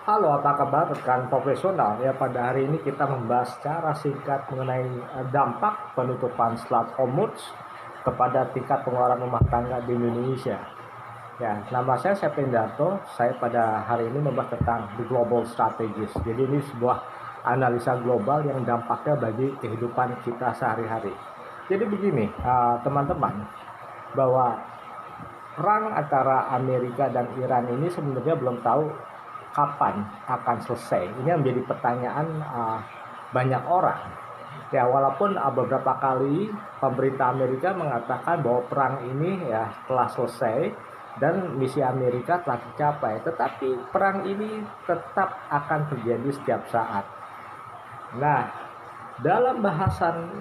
Halo, apa kabar rekan profesional? Ya, pada hari ini kita membahas secara singkat mengenai dampak penutupan Selat Hormuz kepada tingkat pengeluaran rumah tangga di Indonesia. Ya, nama saya Sepindarto. Saya pada hari ini membahas tentang the global strategies. Jadi ini sebuah analisa global yang dampaknya bagi kehidupan kita sehari-hari. Jadi begini, teman-teman, bahwa perang antara Amerika dan Iran ini sebenarnya belum tahu kapan akan selesai. Ini yang menjadi pertanyaan banyak orang. Ya, walaupun beberapa kali pemerintah Amerika mengatakan bahwa perang ini ya telah selesai dan misi Amerika telah dicapai, tetapi perang ini tetap akan terjadi setiap saat. Nah, dalam bahasan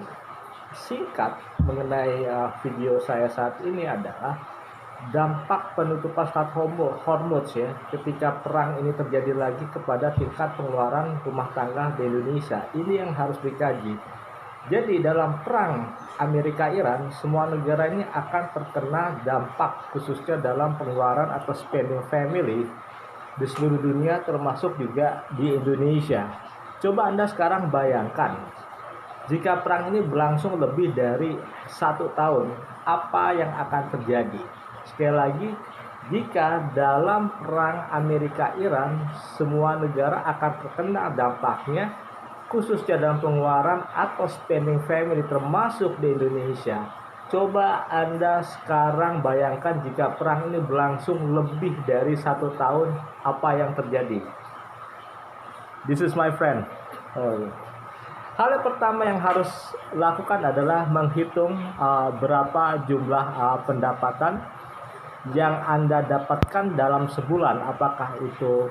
singkat mengenai video saya saat ini adalah dampak penutupan Selat Hormuz ya ketika perang ini terjadi lagi kepada tingkat pengeluaran rumah tangga di Indonesia. Ini yang harus dikaji. Jadi dalam perang Amerika-Iran, semua negara ini akan terkena dampak khususnya dalam pengeluaran atau spending family di seluruh dunia termasuk juga di Indonesia. Coba Anda sekarang bayangkan jika perang ini berlangsung lebih dari 1 tahun, apa yang akan terjadi? Sekali lagi, jika dalam perang Amerika-Iran semua negara akan terkena dampaknya, khususnya dalam pengeluaran atau spending family termasuk di Indonesia. Coba Anda sekarang bayangkan jika perang ini berlangsung lebih dari 1 tahun, apa yang terjadi? This is my friend. Oh. Hal yang pertama yang harus lakukan adalah menghitung berapa jumlah pendapatan yang Anda dapatkan dalam sebulan. Apakah itu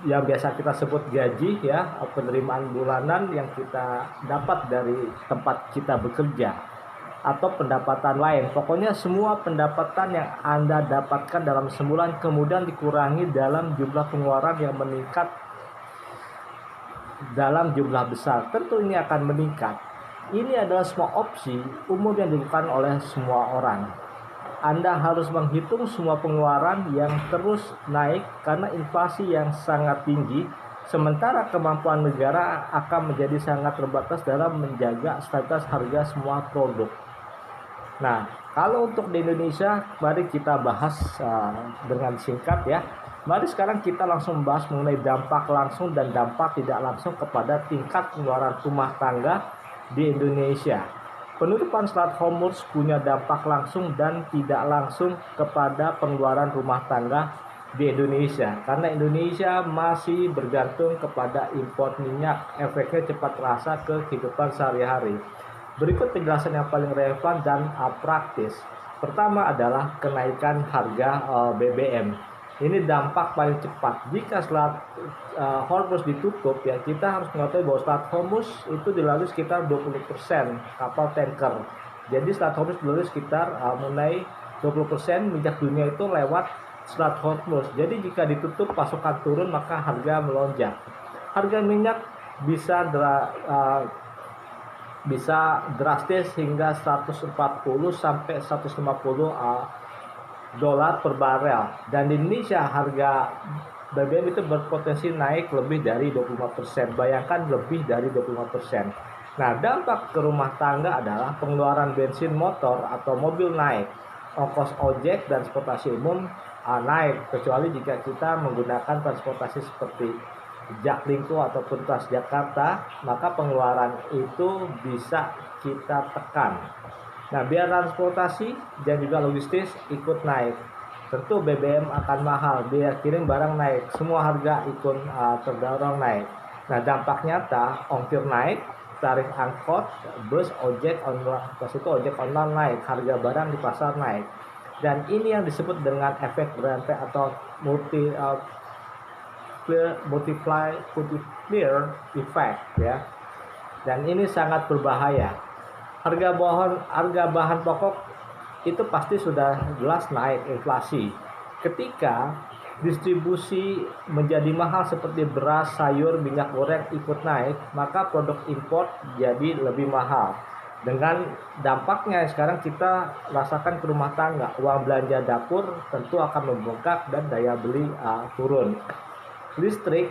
yang biasa kita sebut gaji ya, penerimaan bulanan yang kita dapat dari tempat kita bekerja, atau pendapatan lain. Pokoknya semua pendapatan yang Anda dapatkan dalam sebulan kemudian dikurangi dalam jumlah pengeluaran yang meningkat dalam jumlah besar. Tentu ini akan meningkat. Ini adalah semua opsi umum yang dilakukan oleh semua orang. Anda harus menghitung semua pengeluaran yang terus naik karena inflasi yang sangat tinggi, sementara kemampuan negara akan menjadi sangat terbatas dalam menjaga stabilitas harga semua produk. Nah, kalau untuk di Indonesia, mari kita bahas dengan singkat ya. Mari sekarang kita langsung membahas mengenai dampak langsung dan dampak tidak langsung kepada tingkat pengeluaran rumah tangga di Indonesia. Penutupan Selat Hormuz punya dampak langsung dan tidak langsung kepada pengeluaran rumah tangga di Indonesia. Karena Indonesia masih bergantung kepada impor minyak, efeknya cepat terasa ke kehidupan sehari-hari. Berikut penjelasan yang paling relevan dan praktis. Pertama adalah kenaikan harga BBM. Ini dampak paling cepat. Jika Selat Hormuz ditutup ya, kita harus mengetahui bahwa Selat Hormuz itu dilalui sekitar 20% kapal tanker. Jadi Selat Hormuz dilalui sekitar mulai 20% minyak dunia itu lewat Selat Hormuz. Jadi jika ditutup pasokan turun maka harga melonjak. Harga minyak bisa drastis hingga 140 sampai 150 dolar per barel, dan di Indonesia harga BBM itu berpotensi naik lebih dari 25%. Bayangkan lebih dari 25%. Nah, dampak ke rumah tangga adalah pengeluaran bensin motor atau mobil naik, ongkos ojek dan transportasi umum naik, kecuali jika kita menggunakan transportasi seperti Jaklingko ataupun Transjakarta, maka pengeluaran itu bisa kita tekan. Nah, biaya transportasi dan juga logistis ikut naik. Tentu BBM akan mahal, biaya kirim barang naik, semua harga ikut terdorong naik. Nah, dampak nyata, ongkir naik, tarif angkot, bus, ojek online naik, harga barang di pasar naik. Dan ini yang disebut dengan efek berefek atau multiplier effect ya. Dan ini sangat berbahaya. Harga bahan pokok itu pasti sudah jelas naik inflasi. Ketika distribusi menjadi mahal seperti beras, sayur, minyak goreng ikut naik, maka produk impor jadi lebih mahal. Dengan dampaknya sekarang kita rasakan ke rumah tangga, uang belanja dapur tentu akan membengkak dan daya beli turun. listrik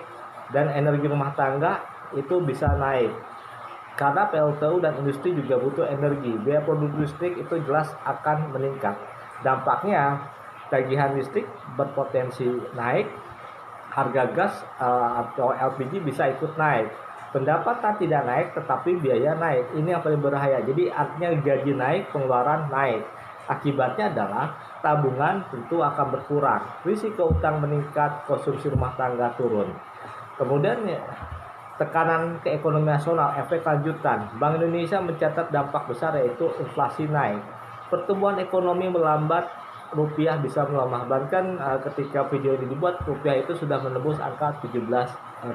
dan energi rumah tangga itu bisa naik. Karena PLTU dan industri juga butuh energi, biaya produksi listrik itu jelas akan meningkat. Dampaknya, tagihan listrik berpotensi naik, harga gas atau LPG bisa ikut naik. Pendapatan tidak naik tetapi biaya naik. Ini yang paling berbahaya. Jadi artinya gaji naik, pengeluaran naik. Akibatnya adalah tabungan tentu akan berkurang. Risiko utang meningkat, konsumsi rumah tangga turun. Kemudian tekanan ke ekonomi nasional, efek lanjutan. Bank Indonesia mencatat dampak besar yaitu inflasi naik. Pertumbuhan ekonomi melambat, rupiah bisa melemah. Bahkan ketika video ini dibuat, rupiah itu sudah menembus angka 17.000.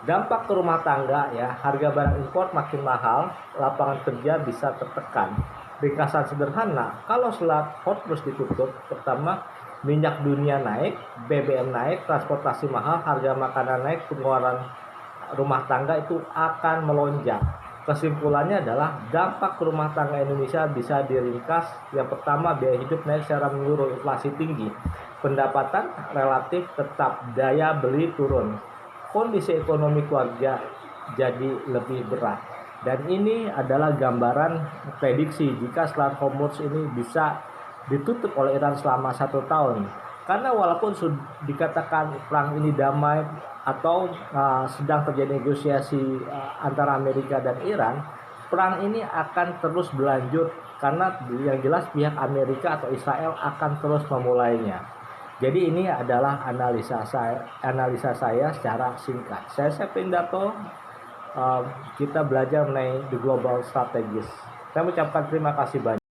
Dampak ke rumah tangga ya, harga barang impor makin mahal, lapangan kerja bisa tertekan. Ringkasan sederhana, kalau Selat Hormuz ditutup, pertama minyak dunia naik, BBM naik, transportasi mahal, harga makanan naik, pengeluaran rumah tangga itu akan melonjak. Kesimpulannya adalah dampak ke rumah tangga Indonesia bisa diringkas. Yang pertama, biaya hidup naik secara menyeluruh, inflasi tinggi, pendapatan relatif tetap, daya beli turun, kondisi ekonomi keluarga jadi lebih berat. Dan ini adalah gambaran prediksi jika Selat Hormuz ini bisa ditutup oleh Iran selama 1 tahun. Karena walaupun sudah dikatakan perang ini damai atau sedang terjadi negosiasi antara Amerika dan Iran, perang ini akan terus berlanjut karena yang jelas pihak Amerika atau Israel akan terus memulainya. Jadi ini adalah analisa saya secara singkat. Saya Sepindato, kita belajar mengenai the global strategis. Saya mengucapkan terima kasih banyak.